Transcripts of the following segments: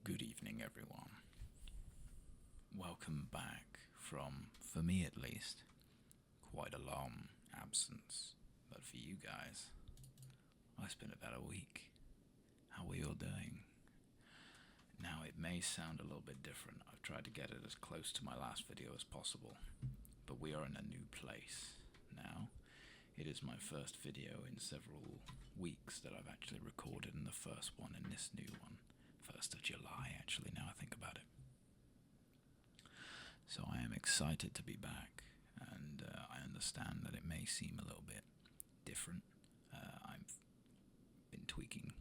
Good evening, everyone. Welcome back from, for me at least, quite a long absence. But for you guys, it's been about a week. How are we all doing? Now, it may sound a little bit different. I've tried to get it as close to my last video as possible. But we are in a new place now. It is my first video in several weeks that I've actually recorded, and the first one in this new one. 1st of July, actually, now I think about it. So I am excited to be back, and I understand that it may seem a little bit different. I've been tweaking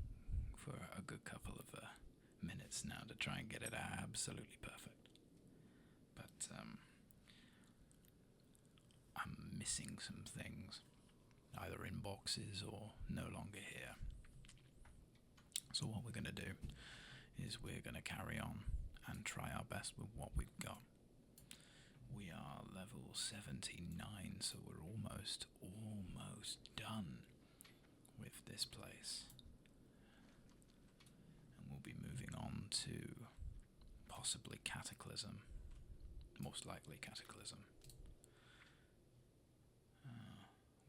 for a good couple of minutes now to try and get it absolutely perfect. But I'm missing some things, either in boxes or no longer here. So what we're going to do is we're going to carry on and try our best with what we've got. We are level 79, so we're almost done with this place. And we'll be moving on to possibly Cataclysm. Most likely Cataclysm.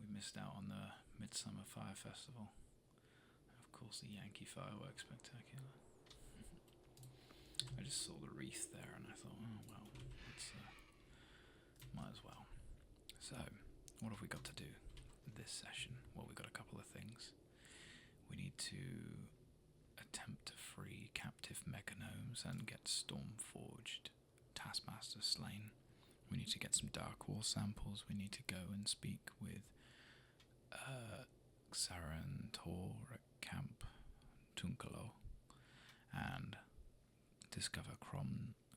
We missed out on the Midsummer Fire Festival. Of course, the Yankee Fireworks Spectacular. I just saw the wreath there and I thought, oh well, might as well. So, what have we got to do this session? Well, we've got a couple of things. We need to attempt to free captive mechanomes and get Stormforged Taskmaster slain. We need to get some Dark War samples. We need to go and speak with Xaran Tor at Camp Tunkalo and discover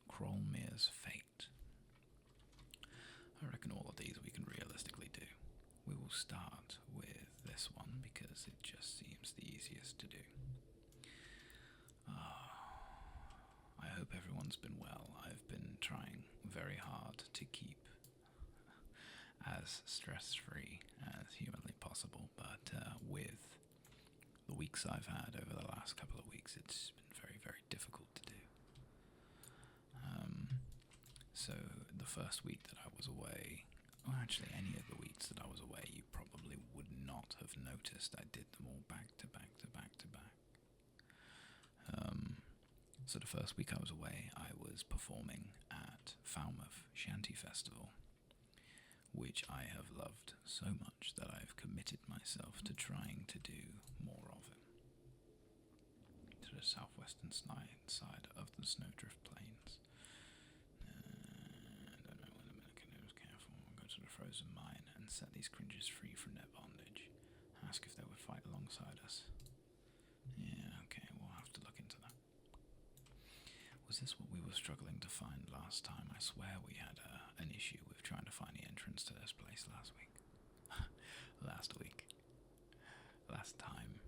Krolmir's fate. I reckon all of these we can realistically do. We will start with this one because it just seems the easiest to do. I hope everyone's been well. I've been trying very hard to keep as stress-free as humanly possible, but with the weeks I've had over the last couple of weeks, it's been very, very difficult to do. So the first week that I was away, or actually any of the weeks that I was away, you probably would not have noticed. I did them all back to back to back to back. So the first week I was away, I was performing at Falmouth Shanty Festival, which I have loved so much that I've committed myself to trying to do more of it. To the southwestern side of the Snowdrift Plains. I don't know when the Mechanomes careful. I'll go to the frozen mine and set these cringes free from their bondage. Ask if they would fight alongside us. Yeah, okay, we'll have to look into that. Was this what we were struggling to find last time? I swear we had an issue with trying to find the entrance to this place last week. Last time.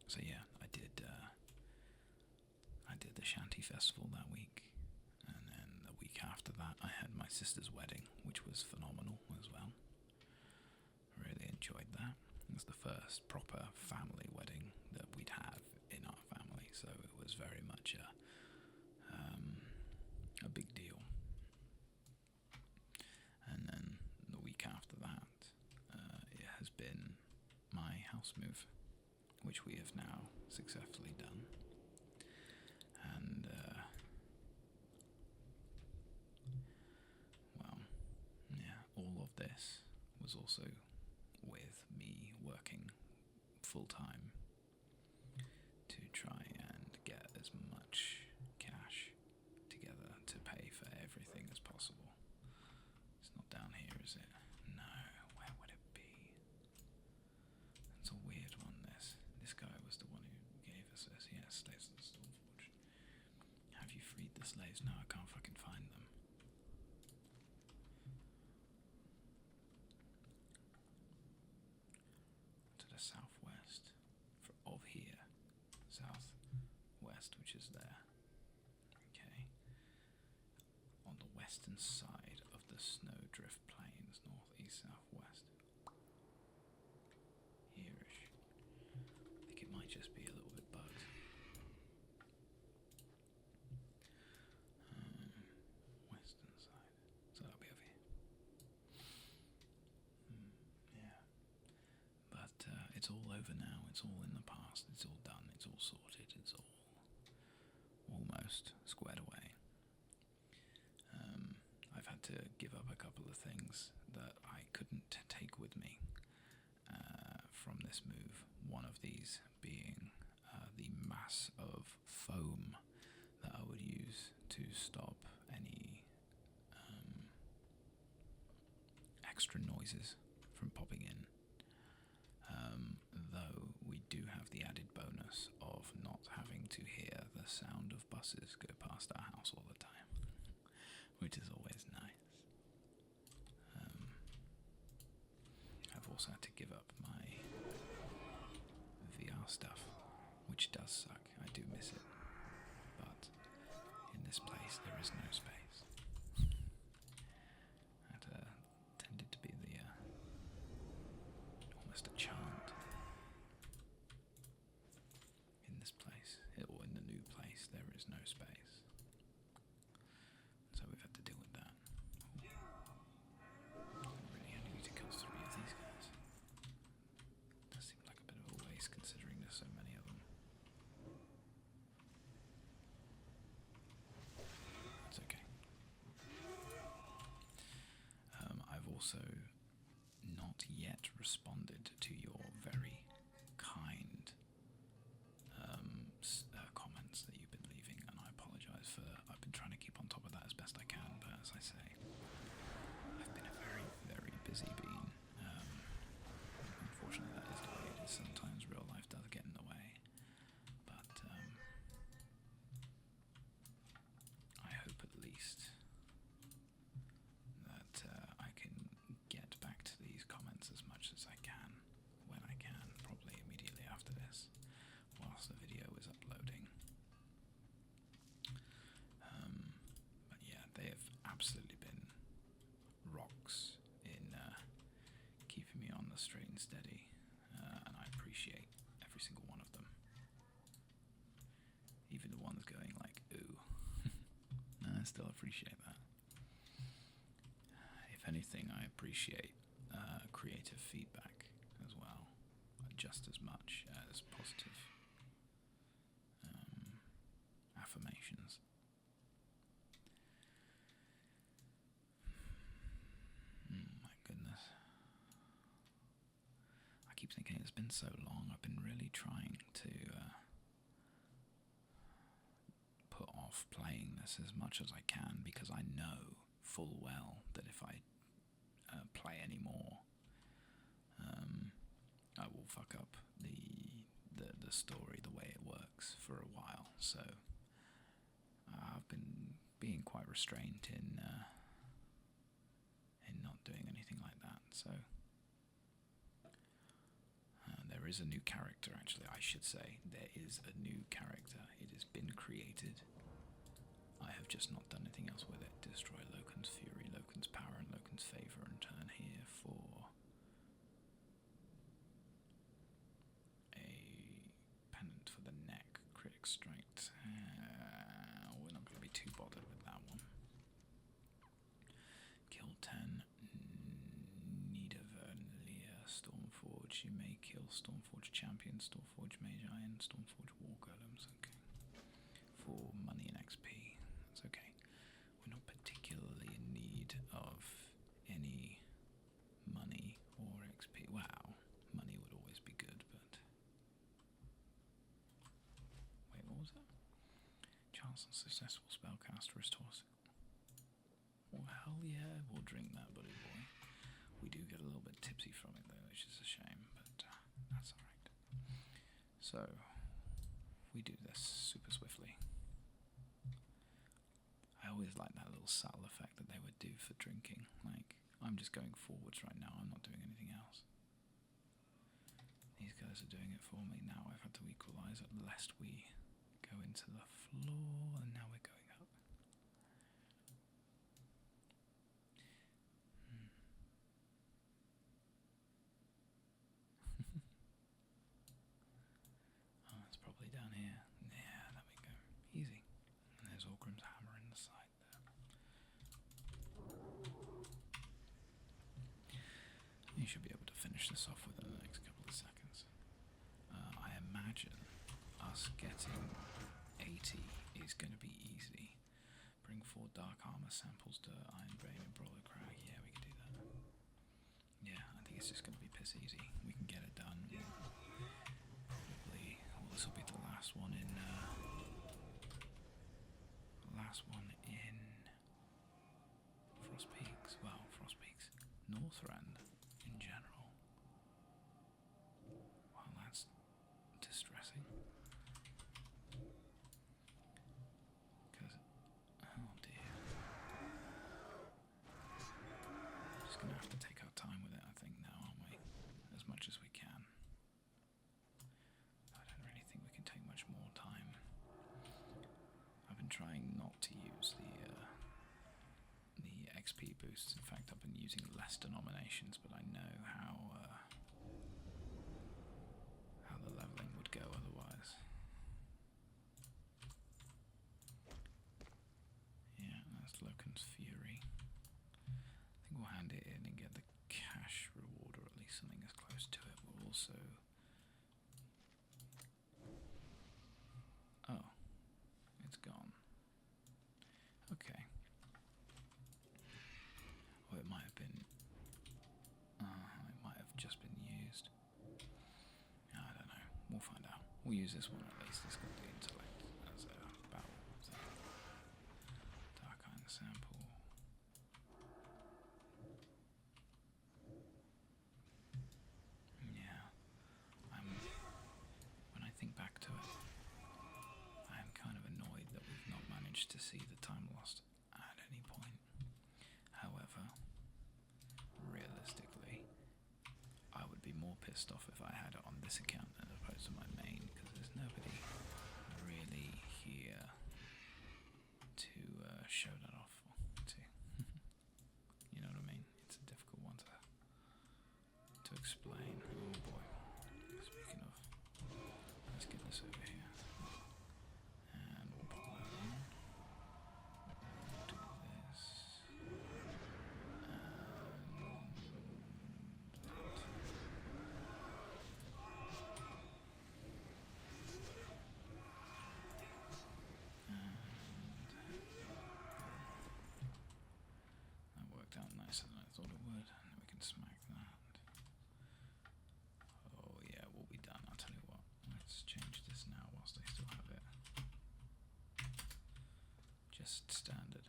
So yeah, I did the Shanty Festival that week, and then the week after that I had my sister's wedding, which was phenomenal as well. Really enjoyed that. It was the first proper family wedding that we'd have in our family, so it was very much a big deal. And then the week after that, it has been my house move, which we have now successfully done. And well, yeah, all of this was also with me working full-time to try and get as much cash together to pay for everything as possible. It's not down here, is it? No, where would it be? It's a weird one, this. This guy was the one who gave us this. Yes, slaves and Stormforged. Have you freed the slaves? No, I can't fucking find them. To the southwest of here. Southwest, which is there. Okay. On the western side of the Snowdrift Plains, northeast, southwest. Here-ish. I think it might just be a little bit bugged. But it's all over now. It's all in the past. It's all done. It's all sorted. It's all almost squared away. I've had to give up a couple of things that I couldn't take with me from this move. One of these being the mass of foam that I would use to stop any extra noises from popping in. Though we do have the added bonus of not having to hear the sound of buses go past our house all the time, which is always nice. I've also had to give up my VR stuff, which does suck. I do miss it. But in this place, there is no space. That tended to be the almost a chant. In this place, or in the new place, there is no space. So we've had to deal with that. I really only need to kill 3 of these guys. Does seem like a bit of a waste considering there's so many of them. That's okay. I've also not yet responded to your very kind comments that you've been leaving, and I apologise for. I've been trying to keep on top of that as best I can, but as I say, I've been a very, very busy bean. Unfortunately, that is the way it is. Sometimes real life does get in the way, but I hope at least that I can get back to these comments as much as I can when I can, probably immediately after this, whilst the video is uploading. But yeah, they have absolutely been rocks in keeping me on the straight and steady, and I appreciate every single one of them. Even the ones going like, ooh. I still appreciate that. If anything, I appreciate creative feedback as well, just as much as positive affirmations. My goodness. I keep thinking it's been so long. I've been really trying to put off playing this as much as I can, because I know full well that if I play any more, I will fuck up the story, the way it works for a while. So I've been being quite restrained in not doing anything like that. So there is a new character, actually. I should say there is a new character. It has been created. I have just not done anything else with it. Destroy Loken's Fury, Loken's Power, and Loken's Favour, and turn here for a pennant for the neck, critic strength. We're not going to be too bothered with that one. Kill 10, Nidavellir, Stormforge. You may kill Stormforge Champion, Stormforge Mage Iron, Stormforge War Golems. Okay. For money and XP. That's okay. We're not particularly in need of any money or XP. Wow, money would always be good, but... Wait, what was that? Chance on successful spellcast restores. Well, hell yeah, we'll drink that, buddy boy. We do get a little bit tipsy from it, though, which is a shame, but that's alright. So, we do this super swiftly. I always like that little subtle effect that they would do for drinking. Like, I'm just going forwards right now, I'm not doing anything else. These guys are doing it for me. Now I've had to equalise it lest we go into the floor, and now we're going up. Oh, it's probably down here. Yeah, there we go. Easy. And there's Orgrim's hammer in the side there. You should be able to finish this off within the next couple of seconds. imagine us getting 80 is going to be easy. Bring 4 dark armor samples to Ironbane and Brawler Crag. Yeah, we can do that. Yeah, I think it's just going to be piss easy. We can get it done. Probably. Well, this will be the last one in. Frost Peaks. Well, Frost Peaks. Northrend in general. Well, that's distressing. Because, oh dear. Just gonna have to take our time with it, I think, now, aren't we? As much as we can. I don't really think we can take much more time. I've been trying not to use the XP boosts. In fact, I've been using less denominations, but I know how the leveling would go otherwise. Yeah, that's Loken's Fury. I think we'll hand it in and get the cash reward, or at least something as close to it. We'll also... Oh, it's gone. Okay. Or it might have been... it might have just been used. I don't know. We'll find out. We'll use this one at least. It's got the intellect as a battle thing. Dark Iron sample. Yeah. When I think back to it, I am kind of annoyed that we've not managed to see the time lost at any point. However, realistically, I would be more pissed off if I had it on this account as opposed to my main, because there's nobody really here to show that off to. You know what I mean? It's a difficult one to explain. Oh boy. Speaking of, let's get this over here. And we'll pop that in. We'll do this. That worked out nicer than I thought it would. And then we can smack that. Oh yeah, we'll be done. I'll tell you what. Let's change this now whilst I still have it. Just standard.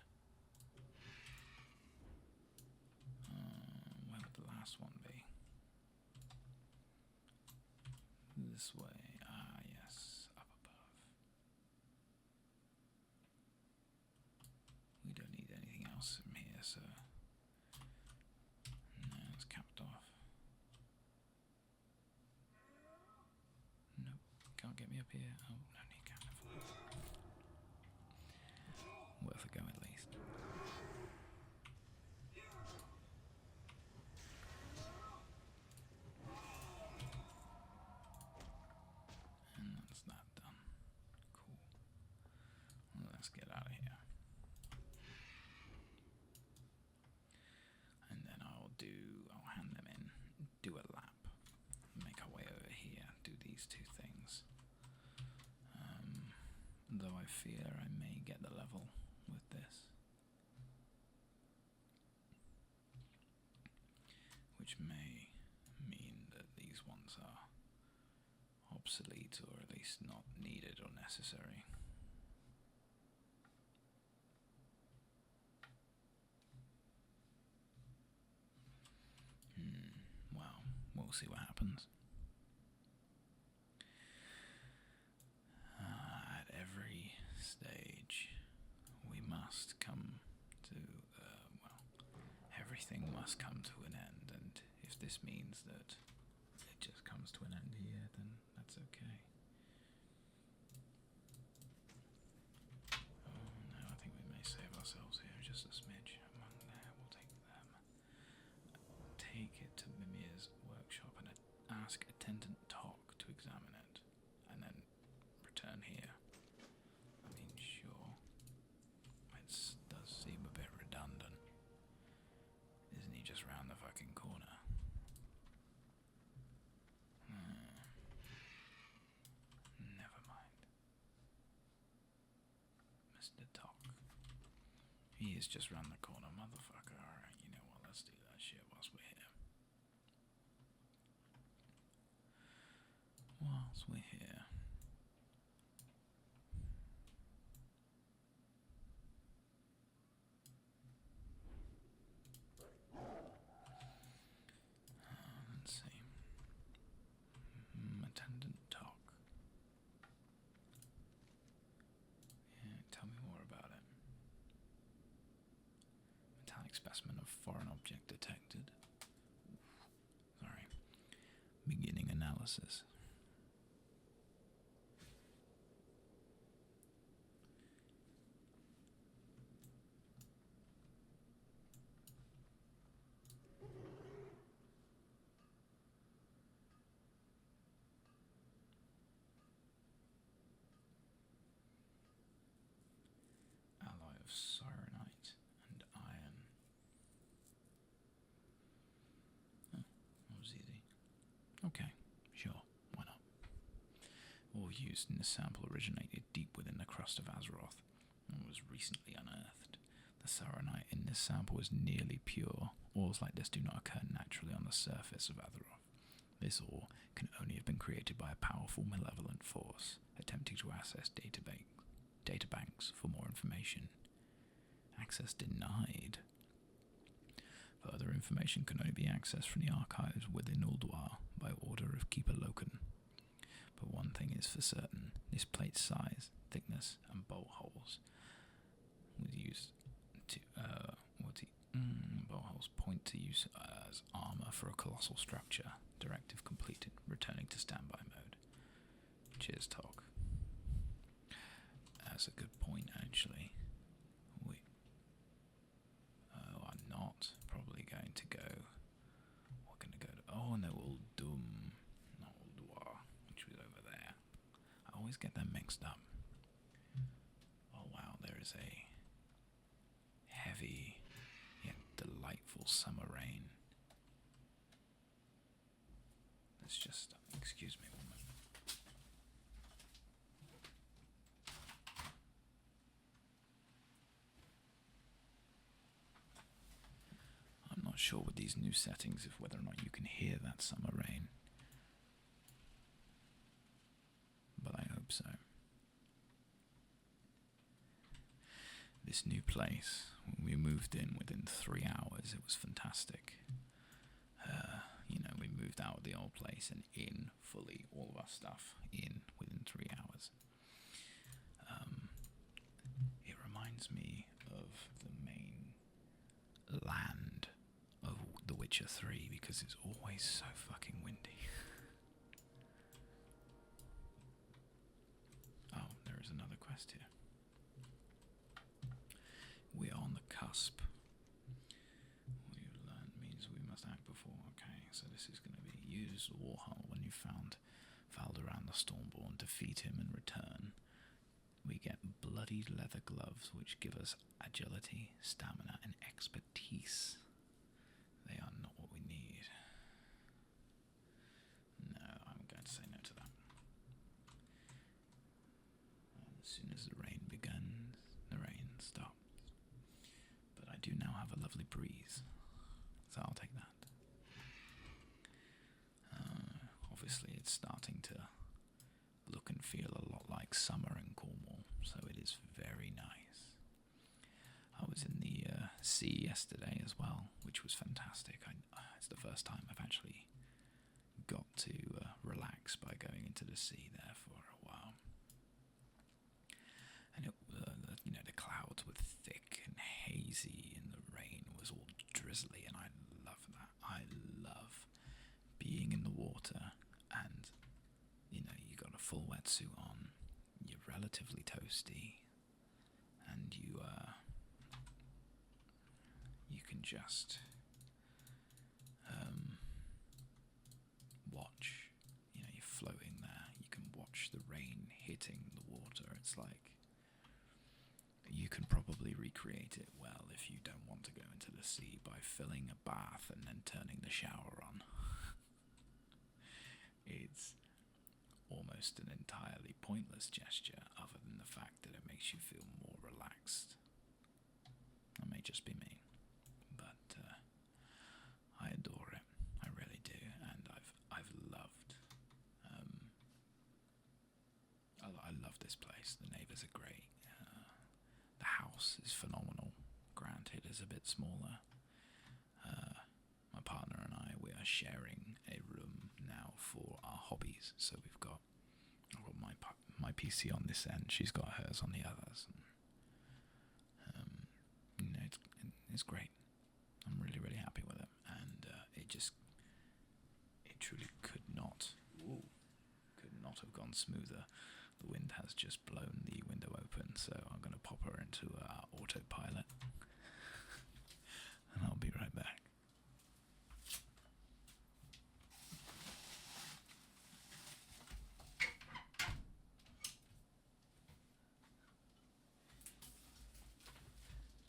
Where would the last one be? This way. Ah, yes. Up above. We don't need anything else from here, so... No, it's capped off. Nope. Can't get me up here. Oh, no need can't. Worth a go at least. And that's that done. Cool. Well, let's get out of here. And then I'll hand them in, do a lap, make our way over here, do these 2 things. Though I fear I may get the level with this. Which may mean that these ones are obsolete, or at least not needed or necessary. Well, we'll see what happens. At every stage, we must come to, everything must come to an end, and if this means that it just comes to an end here, then that's okay. Oh no, I think we may save ourselves here just a smidge. Among there, we'll take them. Take it to Mimir's workshop and ask attendant Tok to examine it, and then return here. I mean, sure. It does seem a bit redundant. Isn't he just round the fucking corner? Mr. Talk. He is just round the corner, motherfucker. Alright, you know what? Let's do that shit whilst we're here. Whilst we're here. Let's see. Attendant Talk. Yeah, tell me more about it. Metallic specimen of foreign object detected. Sorry. Beginning analysis. Alloy of sirenite and iron. Oh, that was easy. Okay, sure, why not? Ore used in this sample originated deep within the crust of Azeroth and was recently unearthed. The sirenite in this sample is nearly pure. Ores like this do not occur naturally on the surface of Azeroth. This ore can only have been created by a powerful malevolent force attempting to access databanks for more information. Access denied. Further information can only be accessed from the archives within Ulduar by order of Keeper Loken. But one thing is for certain, this plate's size, thickness, and bolt holes was used to bolt holes point to use as armor for a colossal structure. Directive completed. Returning to standby mode. Cheers, Talk. That's a good point, actually. I'm not probably going to go. We're going to go to. Oh no, Uldum, not Ulduar, which was over there. I always get them mixed up. Oh wow, there is a heavy yet delightful summer rain. Let's just. Excuse me one moment. I'm not sure with these new settings if whether or not you can hear that summer rain, but I hope so. This new place, when we moved in within 3 hours, it was fantastic. We moved out of the old place and in fully, all of our stuff in within 3 hours. It reminds me of the main land of The Witcher 3 because it's always so fucking windy. Oh, there is another quest here. We are on the cusp. We've learned means we must act before. Okay, so this is going to be use the Warhull when you found around the Stormborn, defeat him and return. We get bloodied leather gloves which give us agility, stamina and expertise. They are not what we need. No, I'm going to say no to that. As soon as the rain begins, the rain stops. But I do now have a lovely breeze, so I'll take that. Obviously it's starting to look and feel a lot like summer in Cornwall, so it is very nice. I was in the sea yesterday as well, which was fantastic. It's the first time I've actually got to relax by going into the sea there for a while. And the clouds were thick and hazy, and the rain was all drizzly, and I love that. I love being in the water, and you got a full wetsuit on. You're relatively toasty, and you can just watch. You're floating there. You can watch the rain hitting the water. It's like you can probably recreate it well if you don't want to go into the sea by filling a bath and then turning the shower on. It's almost an entirely pointless gesture other than the fact that it makes you feel more relaxed. That may just be me, but I adore it. I really do, and I've loved. I love this place. The neighbours are great. The house is phenomenal. Granted, it's a bit smaller. My partner and we are sharing a room now for our hobbies. So I've got my PC on this end. She's got hers on the others. And, it's great. I'm really, really happy with it, and it truly could not have gone smoother. The wind has just blown the window open, so I'm going to pop her into autopilot, and I'll be right back.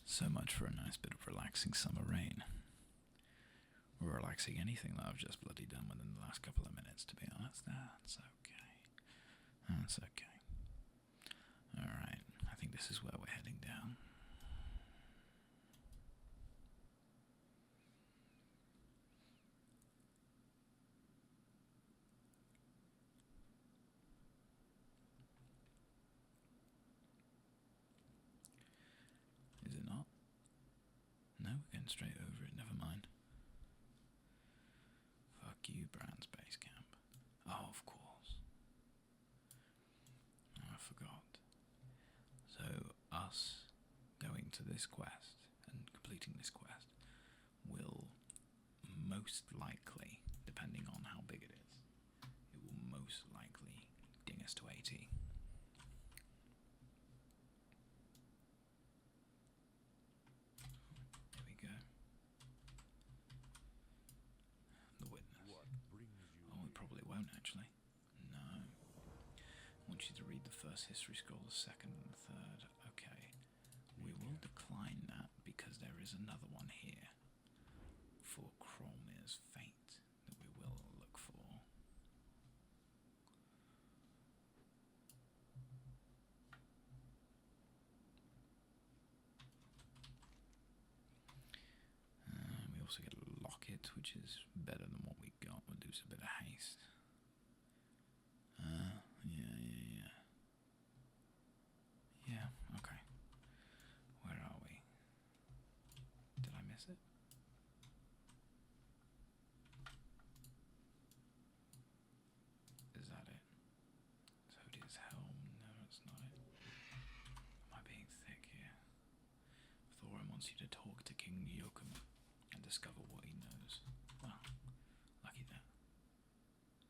So much for a nice bit of relaxing summer rain. Or relaxing anything that I've just bloody done within the last couple of minutes, to be honest. That's okay. That's okay. Alright, I think this is where we're heading down. Is it not? No, we're going straight over it, never mind. Fuck you, Brand's base camp. Oh, of course. Oh, I forgot. So, us going to this quest and completing this quest will most likely, depending on how big it is, it will most likely ding us to 80. There we go. The witness. Oh, we probably won't actually. No. I want you to read the first history scroll, the second and the third. Okay. We will decline that because there is another one here for Cromwell's fate that we will look for. We also get a locket, which is better than what we got. We'll do a bit of haste. Yeah, okay. Where are we? Did I miss it? Is that it? Zodia's helm? No, it's not it. Am I being thick here? Tauren wants you to talk to King Joachim and discover what he knows. Well, lucky that.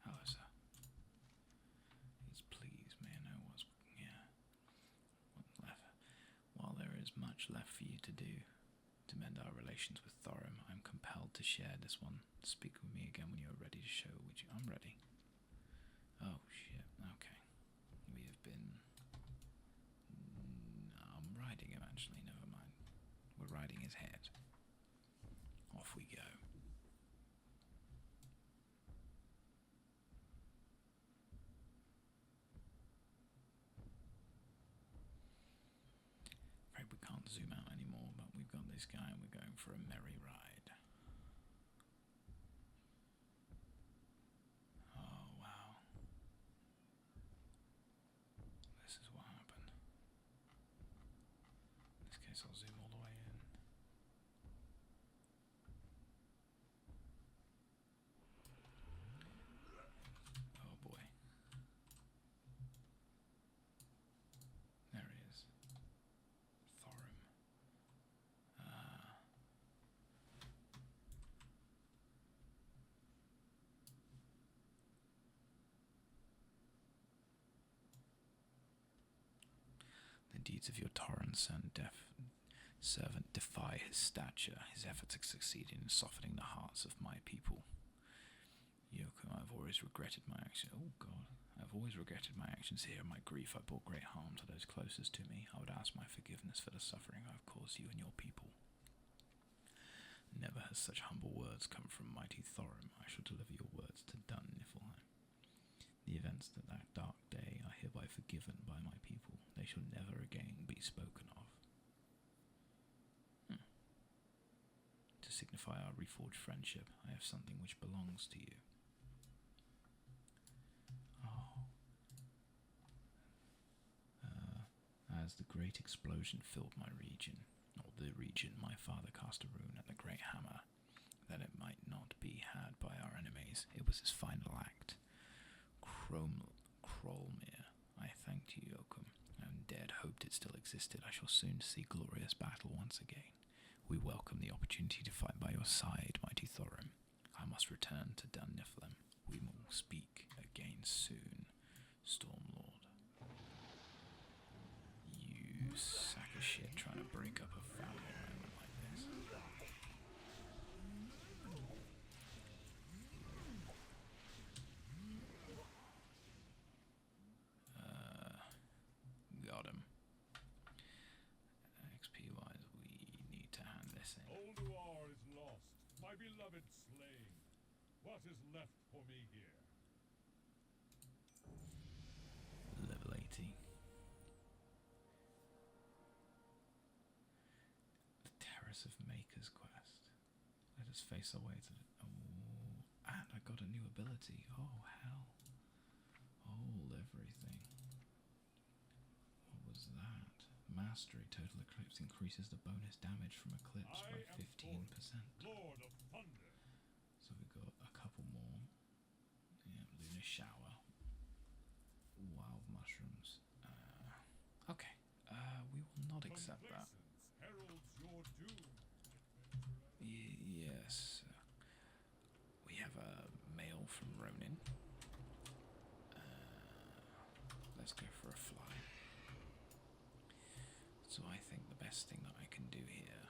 Hello, sir. He's pleased, may I know what's left. While there is much left for you to do to mend our relations with Tauren, I'm compelled to share this one. Speak with me again when you are ready to show which I'm ready. Oh shit, okay. We have been... I'm riding him actually, never mind. We're riding his head. Off we go. Afraid we can't zoom out anymore, but we've got this guy and we're going for a merry ride. Oh wow. This is what happened. In this case I'll zoom all the way in. Oh boy. There he is. Tauren. The deeds of your Tauren servant defy his stature. His efforts have succeeded in softening the hearts of my people. Joachim, I've always regretted my actions. Oh God. I've always regretted my actions here. In my grief, I brought great harm to those closest to me. I would ask my forgiveness for the suffering I've caused you and your people. Never has such humble words come from mighty Tauren. I shall deliver your words to Dun Niflheim. The event events that dark day are hereby forgiven by my people. They shall never again be spoken of. To signify our reforged friendship, I have something which belongs to you. As the great explosion filled my region, or the region, my father cast a rune at the great hammer, that it might not be had by our enemies. It was his final act. Krolmir, I thanked you, Yokum, and dared hoped it still existed. I shall soon see glorious battle once again. We welcome the opportunity to fight by your side, mighty Tauren. I must return to Dun Niflheim. We will speak again soon, Stormlord. You sack of shit trying to break up a family moment like this. Got him. XP wise, we need to hand this in. Olduar is lost, my beloved slain. What is left for me here? Level 80. The Terrace of Makers quest. Let us face our way to the... Oh, and I got a new ability. Oh, hell. Oh, everything. What was that? Mastery. Total Eclipse increases the bonus damage from Eclipse by 15%. Lord of Thunder. So we got a couple more. Yeah, Lunar Shower. Wild Mushrooms. Okay. We will not accept that. Heralds your doom. Yes. We have a mail from Ronin. Let's go for a fly. So I think the best thing that I can do here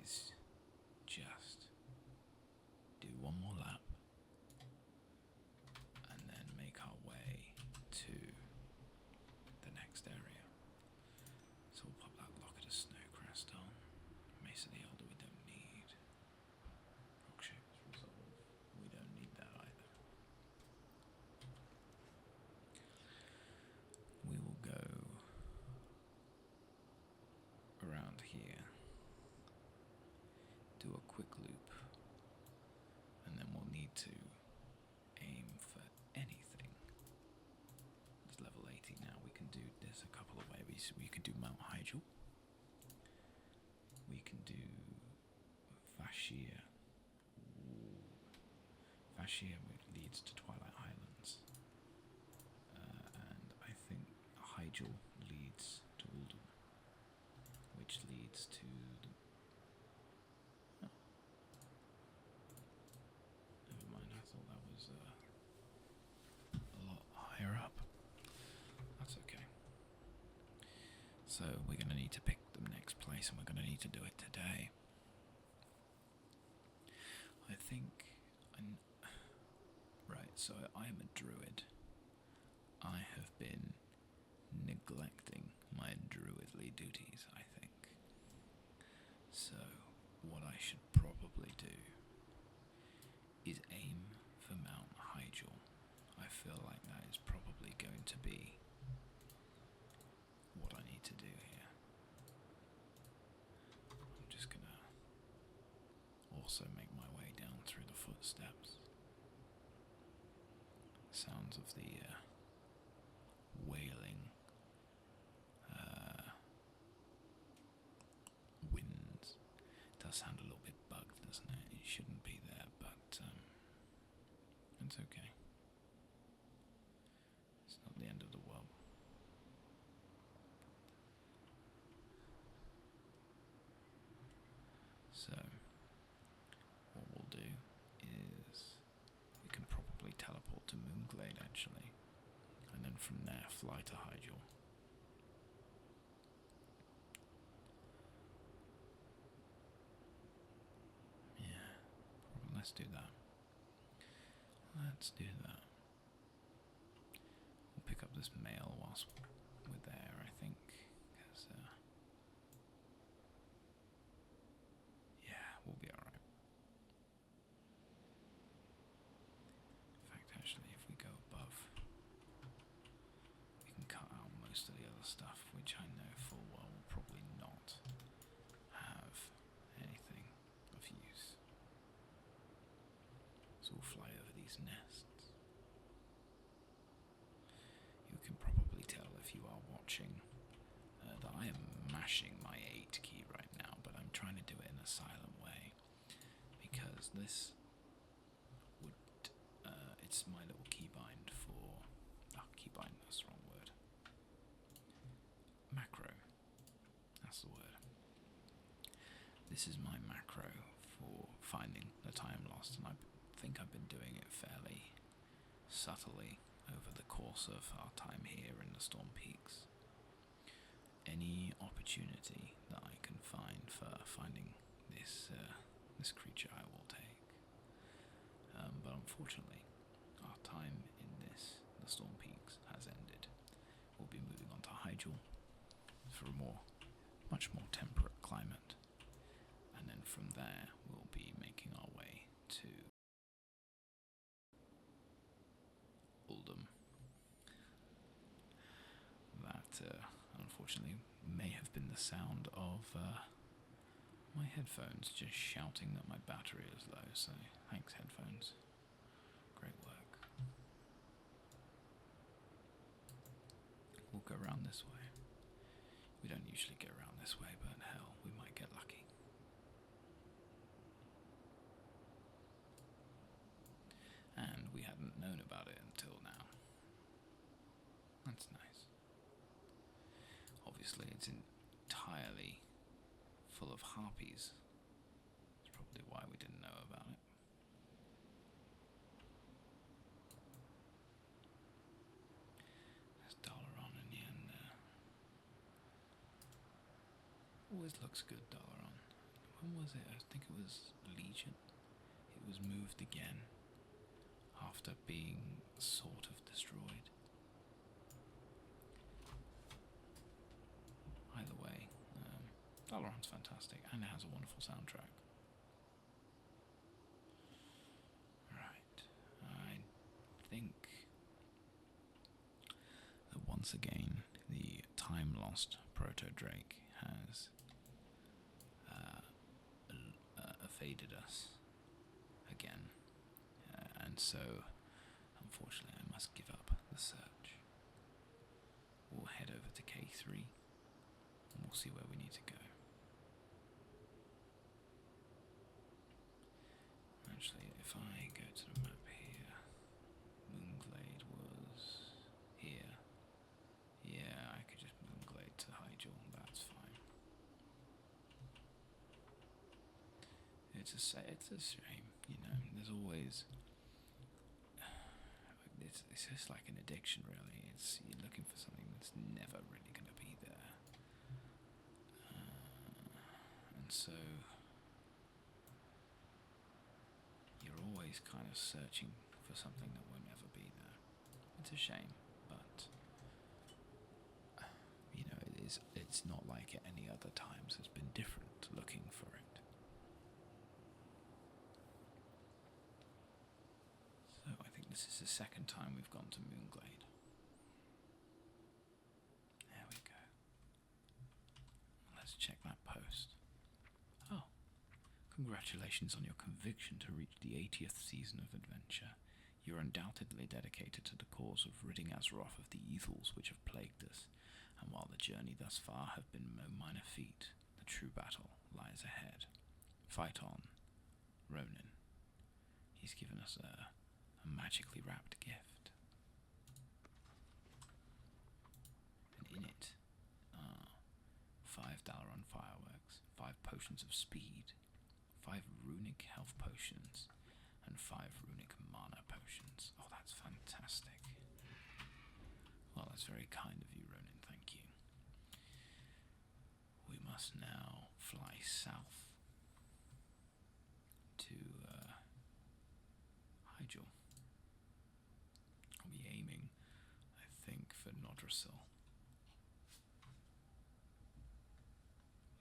is just do one more lap and then make our way to the next area. So we'll pop that Locket of Snowcrest on. Mace of the Elder we don't need. Rockshaper's Resolve, we don't need that either. We will go around here, do a quick loop, and then we'll need to aim for anything. It's level 80 now. We can do this a couple of ways. We can do Mount Hyjal. We can do Vashir. Vashir leads to Twilight Highlands. And I think Hyjal leads to Uldum, which leads to the... Oh. Never mind, I thought that was a lot higher up. That's okay. So we're going to need to pick the next place, and we're going to need to do it today. I think... Right, so I am a druid. I have been neglecting my druidly duties, I think. So, what I should probably do is aim for Mount Hyjal. I feel like that is probably going to be what I need to do here. I'm just gonna also make my way down through the footsteps. Sounds of the wailing winds. It does sound a little bit bugged, doesn't it? It shouldn't be there, but it's okay. It's not the end of the world. So, what we'll do is we can probably teleport to Moonglade, actually, and then from there fly to Hyjal. Yeah, let's do that. Let's do that. We'll pick up this mail whilst we're there, I think, because yeah, we'll be alright. In fact, actually, if we go above stuff, which I know full well will probably not have anything of use. So we'll fly over these nests. You can probably tell if you are watching that I am mashing my 8 key right now, but I'm trying to do it in a silent way, because this would, it's my little keybind for, keybind, that's the wrong word, macro, that's the word. This is my macro for finding the time lost, and I think I've been doing it fairly subtly over the course of our time here in the Storm Peaks. Any opportunity that I can find for finding this this creature I will take. But unfortunately, our time in the Storm Peaks has ended. We'll be moving on to Hyjal for a much more temperate climate, and then from there we'll be making our way to Uldum. That unfortunately may have been the sound of my headphones just shouting that my battery is low, so thanks headphones. Great work. We'll go around this way. We don't usually get around this way, but hell, we might get lucky. And we hadn't known about it until now. That's nice. Obviously, it's entirely full of harpies. That's probably why we didn't know about it. There's Dalaran in the end there. Always looks good, Dalaran. When was it? I think it was Legion. It was moved again after being sort of destroyed. Either way, Dalaran's fantastic, and it has a wonderful soundtrack. Right, I think that once again the time lost proto-drake has evaded us again, and so unfortunately I must give up the search. We'll head over to K3 and we'll see where we need to go. Actually, if I go to the map here, Moonglade was here. Yeah, I could just Moonglade to Hyjal, that's fine. It's a shame, you know, there's always... It's just like an addiction, really. You're looking for something that's never really going to be there. And so you're always kind of searching for something that won't ever be there. It's a shame, but you know, it's not like at any other times. It's been different looking for it. So I think this is the second time we've gone to Moonglade. There we go. Let's check that post. Oh, congratulations on your conviction to reach the 80th season of adventure. You're undoubtedly dedicated to the cause of ridding Azeroth of the evils which have plagued us, and while the journey thus far have been no minor feat, the true battle lies ahead. Fight on, Ronin. He's given us a magically wrapped gift. And in it are 5 Dalaran fireworks, 5 potions of speed, 5 runic health potions, and 5 runic mana potions. Oh, that's fantastic. Well, that's very kind of you, Ronin, thank you. We must now fly south to Hyjal. I'll be aiming, I think, for Nordrassil.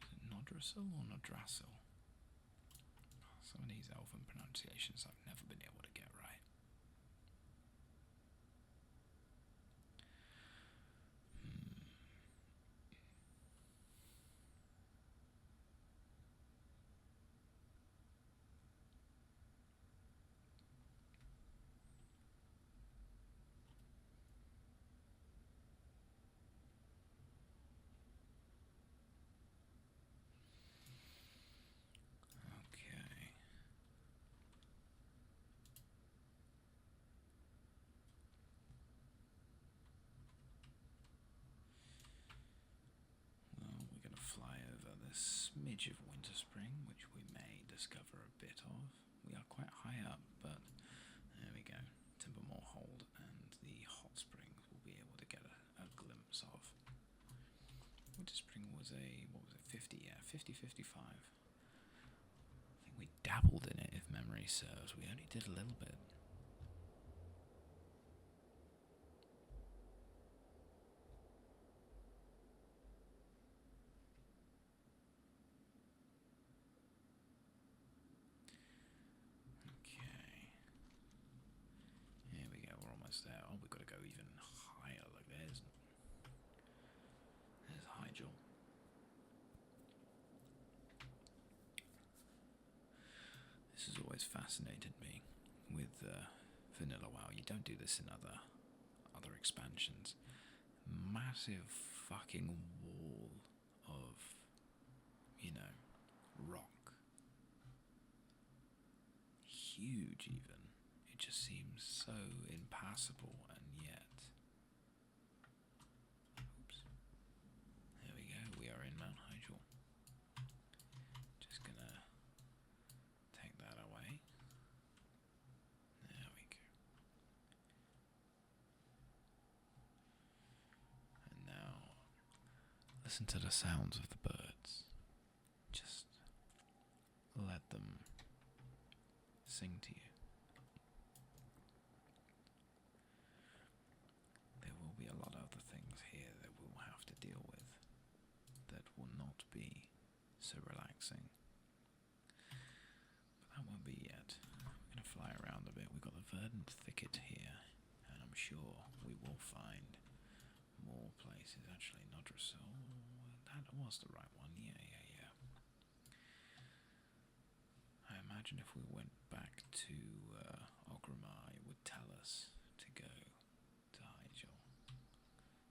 Is it Nordrassil or Nordrassil? Some of these elven pronunciations I've never been able to get right. smidge of winter spring, which we may discover a bit of. We are quite high up, but there we go. Timbermore Hold and the hot springs we'll be able to get a glimpse of. Winter spring was a, what was it, 50? Yeah, 50-55. I think we dabbled in it, if memory serves. We only did a little bit. There. Oh, we've got to go even higher. Like there's Hyjal. This has always fascinated me with Vanilla WoW. You don't do this in other expansions. Massive fucking wall of, you know, rock. Huge even. It just seems so impassable, and yet... Oops. There we go, we are in Mount Hyjal. Just gonna take that away. There we go. And now, listen to the sounds of the birds. Just let them sing to you. So relaxing. But that won't be yet. We're going to fly around a bit. We've got the verdant thicket here, and I'm sure we will find more places. Actually, Nodrosol, that was the right one. Yeah. I imagine if we went back to Orgrimmar, it would tell us to go to Hyjal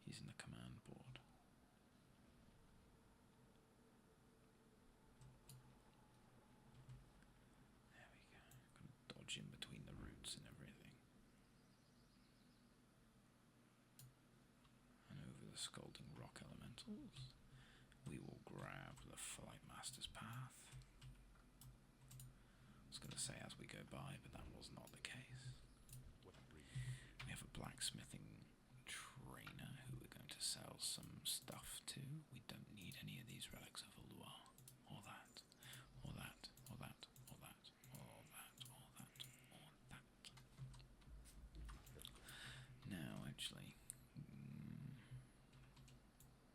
using the command board. In between the roots and everything. And over the scalding rock elementals, we will grab the Flight Master's Path. I was going to say as we go by, but that was not the case. We have a blacksmithing trainer who we're going to sell some stuff to. We don't need any of these relics of Ulduar, or that, or that, or that. Actually,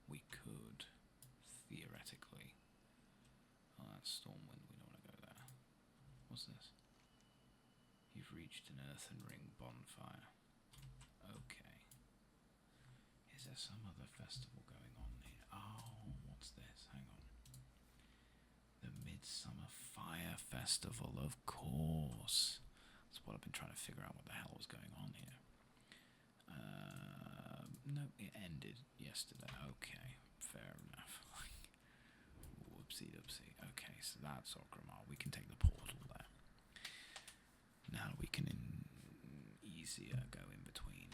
we could theoretically. Oh, that's Stormwind. We don't want to go there. What's this? You've reached an earthen ring bonfire. Okay. Is there some other festival going on here? Oh, what's this? Hang on. The Midsummer Fire Festival, of course. That's what I've been trying to figure out. What the hell was going on here? No, it ended yesterday. Okay, fair enough. Whoopsie doopsie. Okay, so that's Orgrimmar. We can take the portal there. Now we can easier go in between.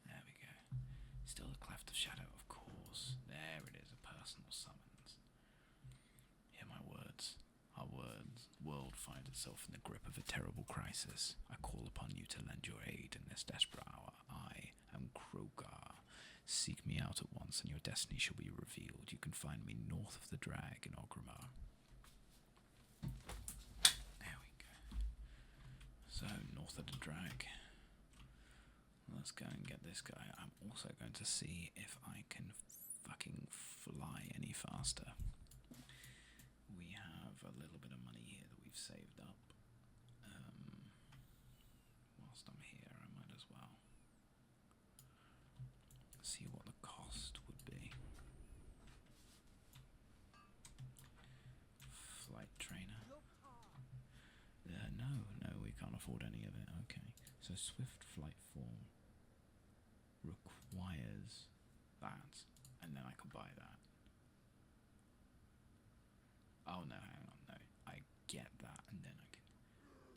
There we go. Still a Cleft of Shadow, of course. There it is, a personal summons. Hear my words. Our world finds itself in the grip of a terrible crisis. I call upon you to lend your aid in this desperate hour. I am Krogar. Seek me out at once, and your destiny shall be revealed. You can find me north of the Drag in Orgrimmar. There we go. So, north of the Drag. Let's go and get this guy. I'm also going to see if I can fucking fly any faster. We have a little bit of money here that we've saved up. Whilst I'm here, I might as well see what the cost would be. Flight trainer. No, we can't afford any of it. Okay, so swift flight form requires that, and then I can buy that. Oh no, hang on, no. I get that, and then I can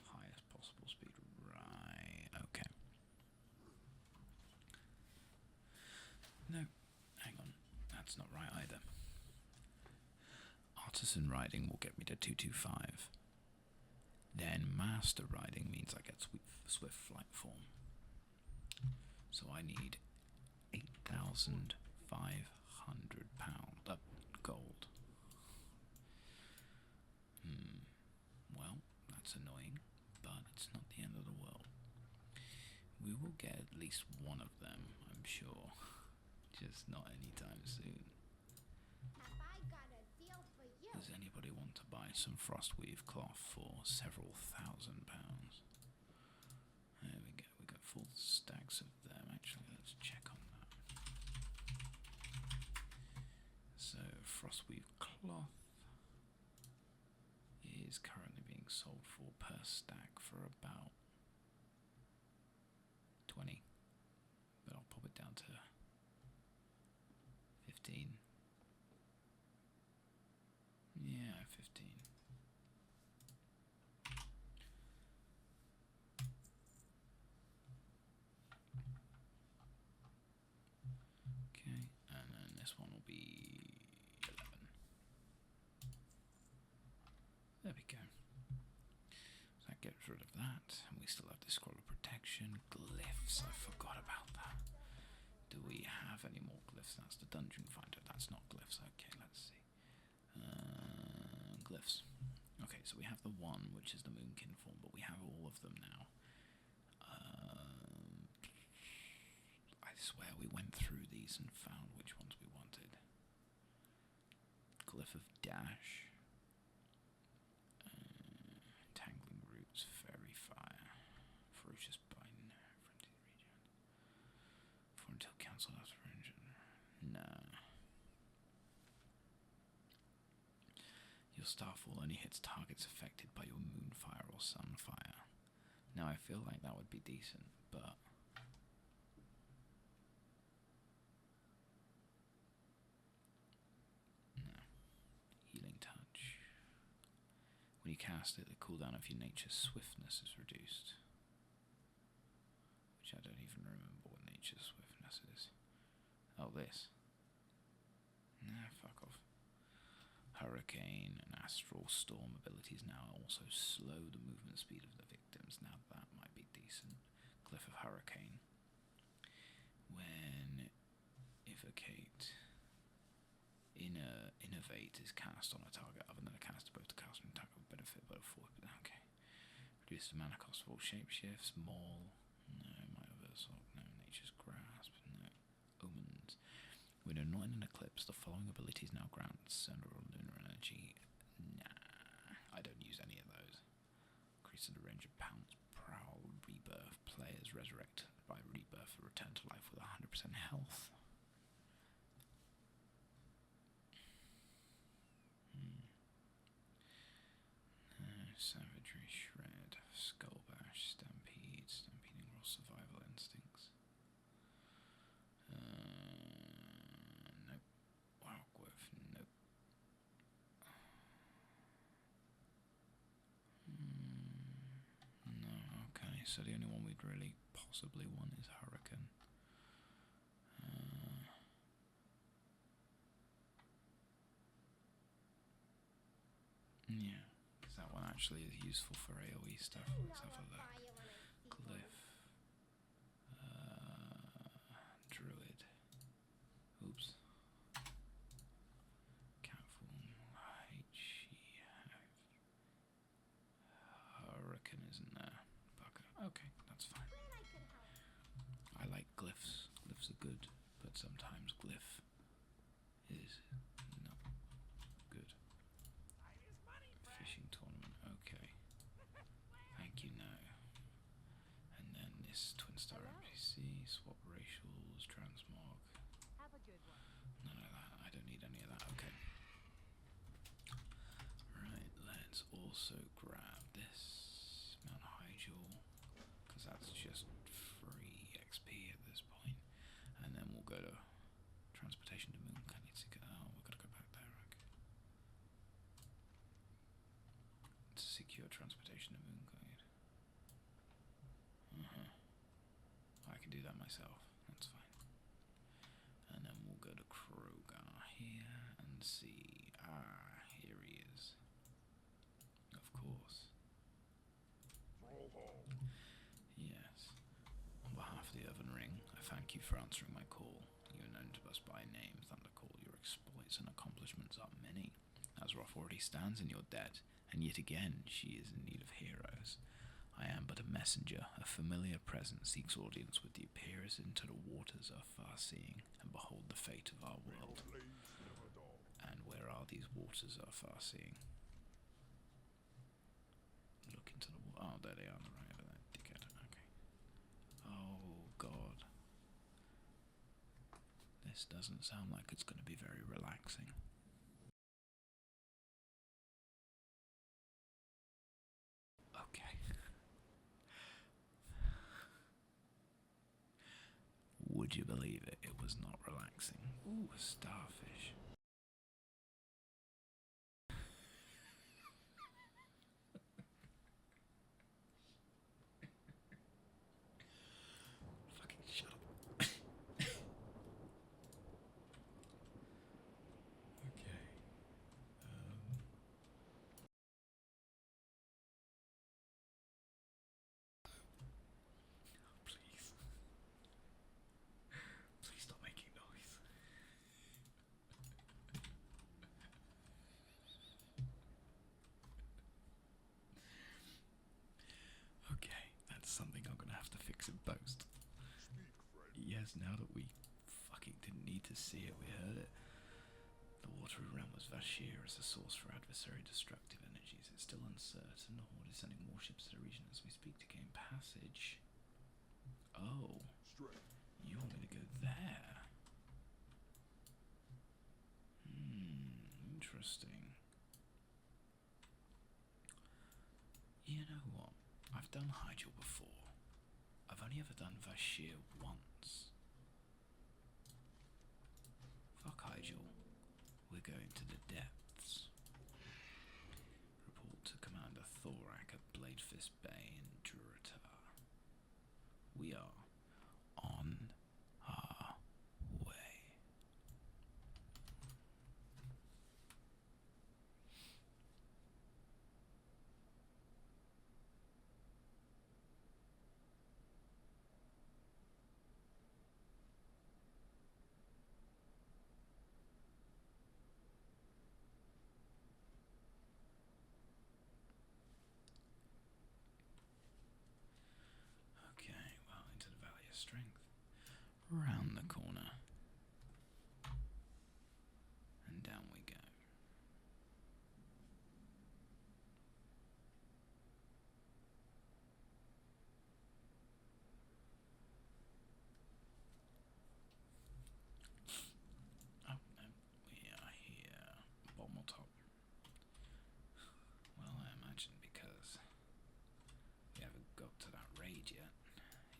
highest possible speed. Right, okay. That's not right either. Artisan riding will get me to 225. Then master riding means I get swift flight form. So I need £8,500 gold. Well, that's annoying, but it's not the end of the world. We will get at least one of them, I'm sure. Just not anytime soon. Have I got a deal for you? Does anybody want to buy some frostweave cloth for several £1,000s? There we go. We got full stacks of them. Actually, let's check on that. So, frostweave cloth is currently being sold for per stack for about 20, but I'll pop it down to 15. Yeah, 15. Okay, and then this one will be 11. There we go. So that gets rid of that, and we still have the scroll of protection. Glyphs, I forgot about that. Do we have any more glyphs? That's the dungeon finder. That's not glyphs. Okay, let's see. Glyphs. Okay, so we have the one, which is the moonkin form, but we have all of them now. I swear we went through these and found which ones we wanted. Glyph of Dash. Tangling Roots, Fairy Fire. Ferocious Bine. Frontier Region. For until Council has region. Nah. Your Starfall only hits targets affected by your Moonfire or Sunfire. Now I feel like that would be decent, but no. Healing Touch. When you cast it, the cooldown of your nature's swiftness is reduced. Which I don't even remember what nature's swiftness is. Oh, this. Nah, fuck off. Hurricane and Astral Storm abilities now also slow the movement speed of the victims. Now that might be decent. Glyph of Hurricane. When Innovate is cast on a target other than a caster, both the caster and attacker will benefit both for. Okay. Reduce the mana cost of all shapeshifts. Maul. No. Might of Assault. No. Nature's Grasp. No. Omens. When you're not in an eclipse, the following abilities now grant Solar or Lunar Energy. Nah. I don't use any of those. Increases the range of Pounce. Prowl. Rebirth. Players resurrect by rebirth or return to life with 100% health. Savagery, Shred, Skull Bash, Stampede, Stampeding Raw Survival Instincts. Nope. Wildgrowth, nope. No, okay, so the only one we'd really possibly want is Hurricane. Yeah. That one actually is useful for AoE stuff. Let's have a look. Glyph. Druid. Oops. Catform. Hurricane isn't there. Bugger. Okay, that's fine. I like glyphs. Glyphs are good, but sometimes glyph is not good. Fishing tournament, okay. Thank you, no. And then this Twin Star NPC, swap racials, transmog. Have a good one. None of that, I don't need any of that, okay. Right, let's also grab this Mount Hyjal, because that's just free XP at this point. And then we'll go to transportation to Moon. I need to go, oh, we've got to go back there, okay. To secure transportation to Moonglade. I can do that myself, that's fine. And then we'll go to Krogar here and see. Ah, here he is. Of course. Yes. On behalf of the Earthen Ring, I thank you for answering my call. You are known to us by name, Thundercall. Your exploits and accomplishments are many. Azeroth already stands in your debt, and yet again she is in need of heroes. I am but a messenger. A familiar presence seeks audience with you. Peers into the waters of far-seeing, and behold the fate of our world. And where are these waters of far-seeing? Look into the water. Oh, there they are on the right over there. Dickhead. Okay. Oh, God. This doesn't sound like it's going to be very relaxing. Okay. Would you believe it? It was not relaxing. Ooh, a starfish. Fucking shut up. Okay. Please. Please stop making noise. Okay, that's something I'm gonna have to fix in post. Yes, now that we fucking didn't need to see it, we heard it. The watery realm was Vashir as a source for adversary destructive energies. It's still uncertain. The Horde is sending warships to the region as we speak to gain passage. Oh. You want me to go there? Interesting. You know what? I've done Hyjal before. I've only ever done Vashir once. Fuck Hyjal. We're going to the depths. Report to Commander Thorak at Bladefist Bay in Druitar. We are on our way. Okay, well, into the Valley of Strength. Round the corner. And down we go. Oh, no, we are here. Bomber top. Well, I imagine because we haven't got to that raid yet,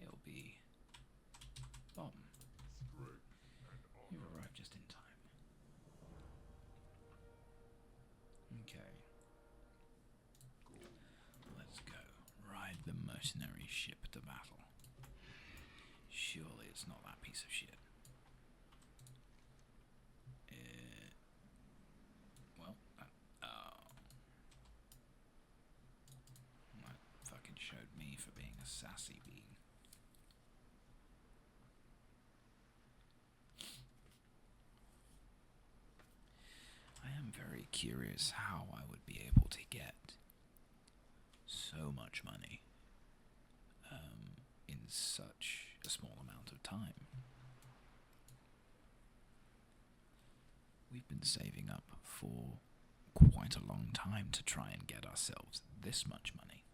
it'll be bomb. You've arrived just in time. Okay. Let's go. Ride the mercenary ship to battle. Surely it's not that piece of shit. Well, that fucking showed me for being a sassy bean. I am very curious how I would be able to get so much money in such a small amount of time. We've been saving up for quite a long time to try and get ourselves this much money.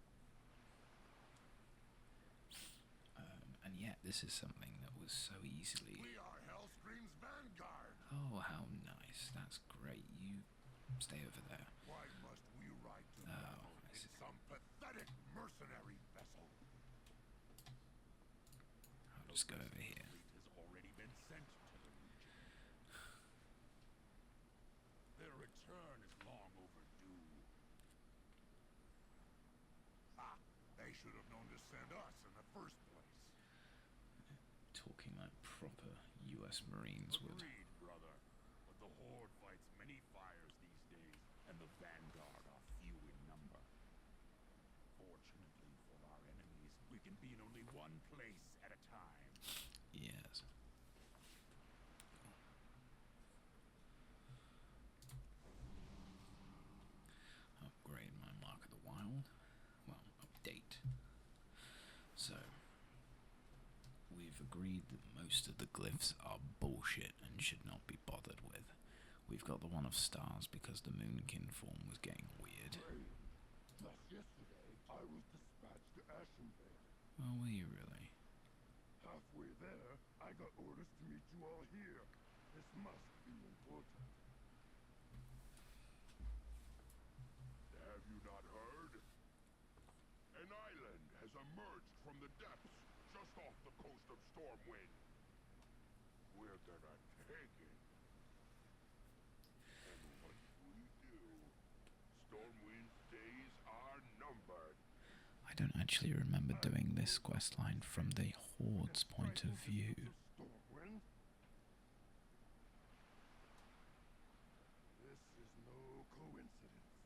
And yet this is something that was so easily... We are Hellscream's vanguard. Oh, how nice. That's great. You stay over there. Why must we ride to Oh, battle I in see. some pathetic mercenary vessel? I'll just go over here. Fleet has already been sent to the region. Their return is long overdue. Ah, they should have known to send us in the first place. Talking like proper US Marines would. Agreed, brother. But The Horde fights many fires these days, and the Vanguard are few in number. Fortunately for our enemies, we can be in only one place at a time. Yes. Upgrade my Mark of the Wild. Well, update. So, we've agreed that most of the glyphs are bullshit and should not be bothered with. We've got the one of stars because the moonkin form was getting weird. Just yesterday, I was dispatched to Ashenvale. Oh, were you really? Halfway there, I got orders to meet you all here. This must be important. Have you not heard? An island has emerged from the depths just off the coast of Stormwind. We're gonna take it. And what we do, Stormwind's days are numbered. I don't actually remember doing this questline from the Horde's point of view. Stormwind? This is no coincidence.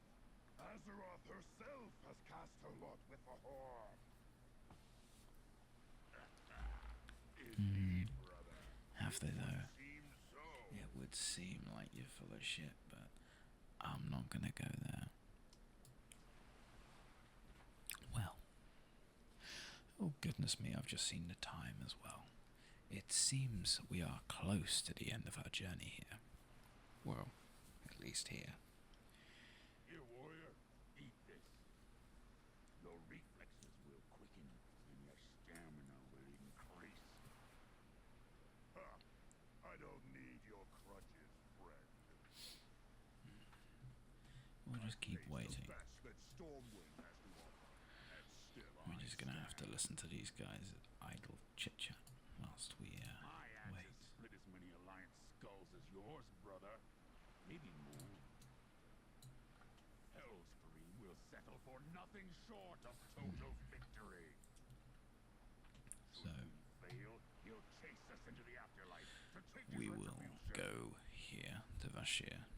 Azeroth herself has cast her lot with the Horde. Indeed, brother. Have they though? Seems so. It would seem like you're full of shit, but I'm not gonna go there. Well. Oh goodness me, I've just seen the time as well. It seems we are close to the end of our journey here. Well, at least here. Here, warrior, eat this. Your reflexes will quicken, and your stamina will increase. Ha! I don't need your crutches, friend. We'll just keep Taste the waiting. best that Stormwind has to offer, and still We're I just gonna have to stand. listen to these guys idle chit chat whilst we My axe wait. has split as many Alliance skulls as yours, brother. Maybe more. Hellscream will settle for nothing short of total victory. So Should we fail, he'll chase us into the afterlife to take we his will retribution. go here to Vashir.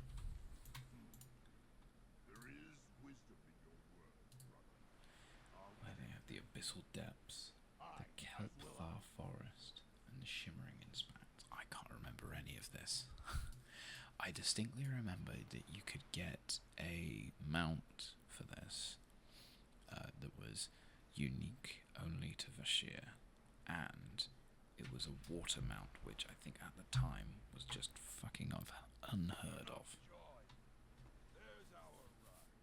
There is wisdom in your words, brother. Where they have the abyssal depths, the Kelpthar forest, and the shimmering expanse. I can't remember any of this. I distinctly remember that you could get a mount for this that was unique only to Vashir, and it was a water mount, which I think at the time was just fucking unheard of. Joy. There's our ride.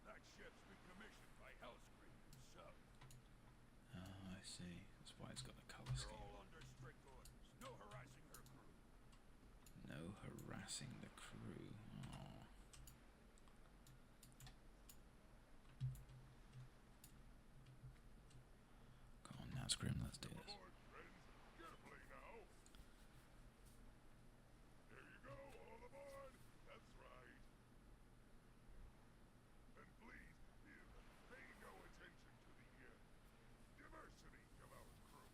That ship's been commissioned by Hellscream himself. Oh, I see. That's why it's got the colour They're scheme. all under strict orders. No harassing her crew. No harassing the crew. Oh. Come on now, Scrim, let's do this. Aboard, friends. Carefully now. There you go, all aboard. That's right. And please, pay no attention to the diversity of our crew.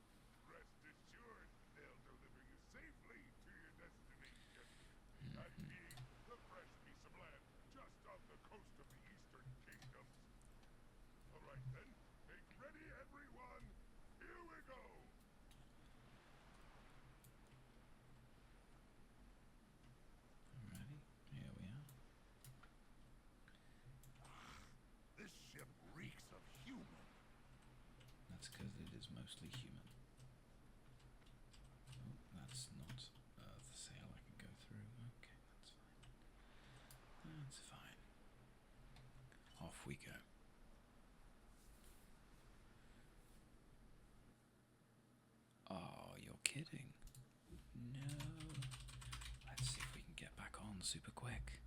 Rest assured, they'll deliver you safely to your destination. That being the fresh piece of land just off the coast of the Eastern Kingdoms. All right then, make ready, everyone. Here we go. Ready? Here we are. This ship reeks of human. That's because it is mostly human. Oh, that's not the sail I can go through. Okay, that's fine. That's fine. Off we go. Oh, you're kidding. No. Let's see if we can get back on super quick.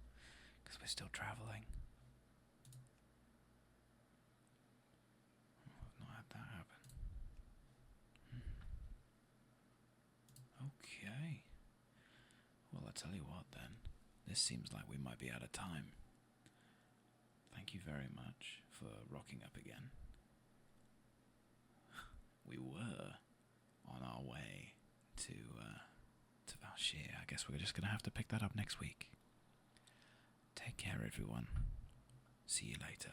Because we're still travelling. Oh, I've not had that happen. Okay. Well, I tell you what then. This seems like we might be out of time. Thank you very much for rocking up again. We were on our way to Oh shit, I guess we're just going to have to pick that up next week. Take care, everyone. See you later.